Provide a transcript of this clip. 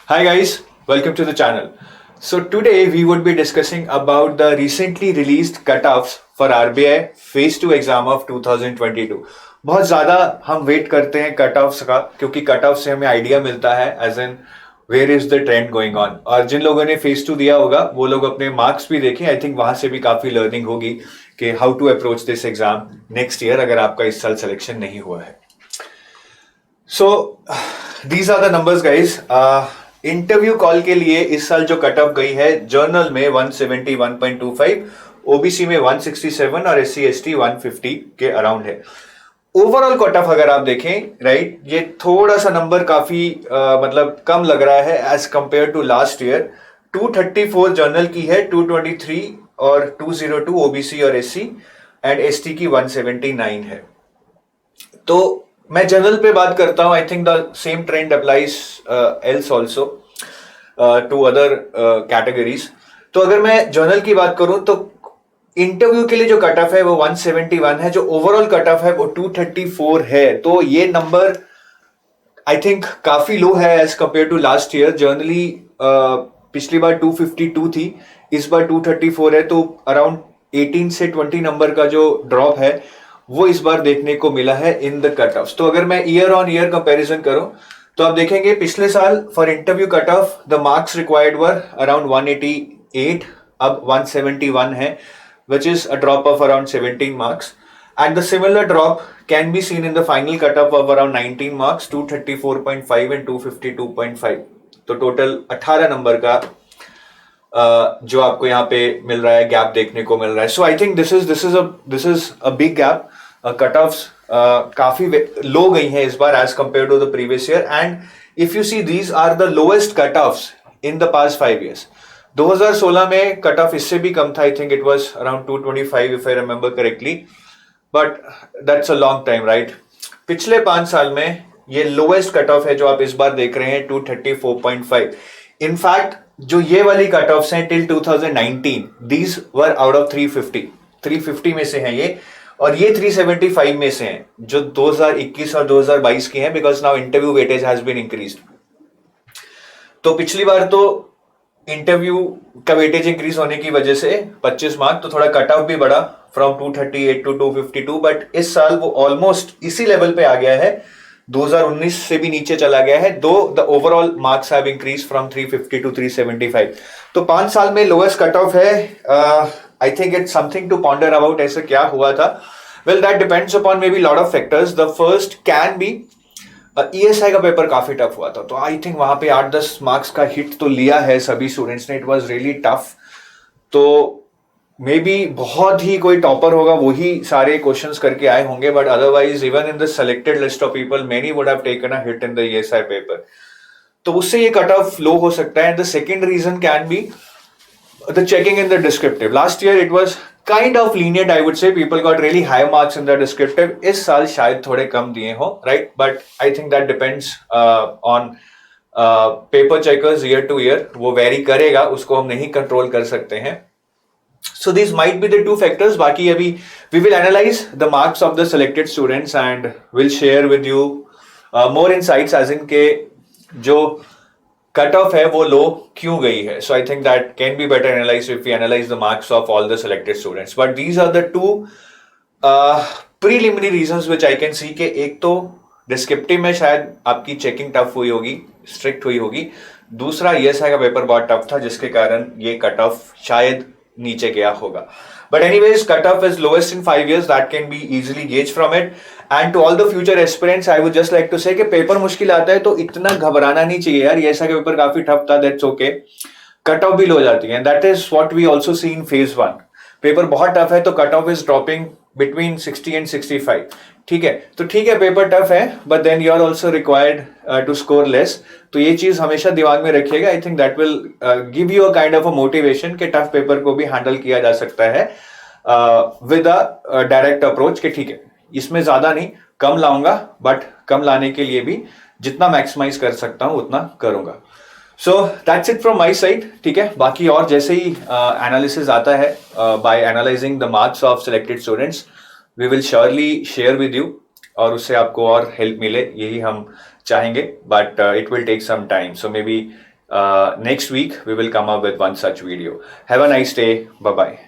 Hi guys, welcome to the channel. So today we would be discussing about the recently released cutoffs for RBI Phase 2 exam of 2022. बहुत ज़्यादा हम wait करते हैं cutoffs का क्योंकि cutoff से हमें आइडिया मिलता है as an where is the trend going on. और जिन लोगों ने फेज 2 दिया होगा वो लोग अपने मार्क्स भी देखें। आई थिंक वहां से भी काफ़ी लर्निंग होगी कि how to approach this exam next year अगर आपका इस साल सिलेक्शन नहीं हुआ है। So these are the numbers guys. Interview call के लिए इस साल जो कट ऑफ गई है जर्नल में 171.25, ओबीसी में 167 और एससी एसटी 150 के अराउंड है। ओवरऑल कट ऑफ अगर आप देखें राइट, ये थोड़ा सा नंबर काफी मतलब कम लग रहा है as compare to last year. 234 general की है, 223 और 202 ओबीसी और एससी एंड एसटी की 179 है। तो मैं जनरल पे बात करता हूं। I think the same trend applies else also to other categories. तो अगर मैं जर्नल की बात करूं तो इंटरव्यू के लिए जो कट ऑफ है वो 171 है, जो ओवरऑल कट ऑफ है वो 234 है। तो ये नंबर आई थिंक काफी लो है as compare to last year. Generally पिछली बार 252 थी, इस बार 234 है, तो अराउंड 18 से 20 नंबर का जो ड्रॉप है वो इस बार देखने को मिला है इन द कट ऑफ। तो अगर मैं ईयर ऑन ईयर कंपैरिजन करूं तो आप देखेंगे पिछले साल for interview cut off the marks required were around 188, अब 171 है, which is a drop of around 17 marks, and the similar drop can be seen in the final cutoff of around 19 marks, 234.5 and 252.5। तो total 18 number का जो आपको यहाँ पे मिल रहा है, गैप देखने को मिल रहा है। So I think this is a big gap. Cut offs काफी लो गई हैं इस बार as compare to the previous year, and if you see these are the lowest cut offs in the past 5 years। 2016 में cut off इससे भी कम था। I think it was around 225 if I remember correctly, but that's a long time right. पिछले 5 साल में ये lowest cut off है जो आप इस बार देख रहे हैं, 234.5। इनफैक्ट जो ये वाली कट ऑफ्स हैं till 2019, these were out of 350 में से हैं ये, और ये 375 में से हैं जो 2021 और 2022 की हैं, because now interview weightage has been increased. तो पिछली बार तो इंटरव्यू का वेटेज इंक्रीज होने की वजह से 25 मार्क, तो थोड़ा कट ऑफ भी बढ़ा फ्रॉम 238 टू 252, बट इस साल वो ऑलमोस्ट इसी लेवल पे आ गया है, 2019 से भी नीचे चला गया है, though the overall marks have increase from 350 to 375। तो 5 साल में लोएस्ट कट ऑफ है। I think it's something to ponder about, ऐसा क्या हुआ था? Well that depends upon may be lot of factors. The first can be ESI का paper काफी टफ हुआ था, तो आई थिंक वहां पे 8-10 मार्क्स का हिट तो लिया है सभी स्टूडेंट्स ने। It was really tough. तो मे बी बहुत ही कोई टॉपर होगा वही सारे क्वेश्चंस करके आए होंगे, but otherwise even in the selected list of people many would have taken a hit in the ESI paper. तो उससे ये कट ऑफ लो हो सकता है। And the second reason can be the checking in the descriptive. Last year it was kind of lenient, I would say. People got really high marks in the descriptive. इस साल शायद थोड़े कम दिए हो, right? But I think that depends on paper checkers year to year. वो vary करेगा, उसको हम नहीं control कर सकते हैं। So these might be the two factors. बाकी अभी we will analyze the marks of the selected students and will share with you more insights as in के जो कट ऑफ है वो लो क्यों गई है। So I think that can be better analyze if we analyze the marks of all the selected students. But these are the two preliminary reasons which I can see के एक तो descriptive में शायद आपकी चेकिंग टफ हुई होगी, strict हुई होगी। दूसरा ईएसआई का पेपर बहुत टफ था जिसके कारण ये कट ऑफ शायद नीचे गया होगा। But anyways, cutoff is lowest in 5 years. That can be easily gauged from it. And to all the future aspirants, I would just like to say कि पेपर मुश्किल आता है तो इतना घबराना नहीं चाहिए यार। ये ऐसा कि पेपर काफी टफ था, that's okay. कट ऑफ भी लो जाती है, and that is what we also see in phase 1. Paper बहुत टफ है तो cut off is dropping between 60 and 65। ठीक है, तो ठीक है पेपर टफ है, but then you are also required to score less. तो ये चीज हमेशा दिमाग में रखिएगा। I think that will give you a kind of a motivation कि टफ पेपर को भी हैंडल किया जा सकता है विद अ डायरेक्ट अप्रोच कि ठीक है इसमें ज्यादा नहीं, कम लाऊंगा, बट कम लाने के लिए भी जितना मैक्सिमाइज कर सकता हूं उतना करूंगा। So that's it from my side. ठीक है, बाकी और जैसे ही एनालिसिस आता है by analysing the marks of selected students, we will surely share with you, और उससे आपको और हेल्प मिले यही हम चाहेंगे, but it will take some time. So may be Next week we will come up with one such video. Have a nice day. Bye bye.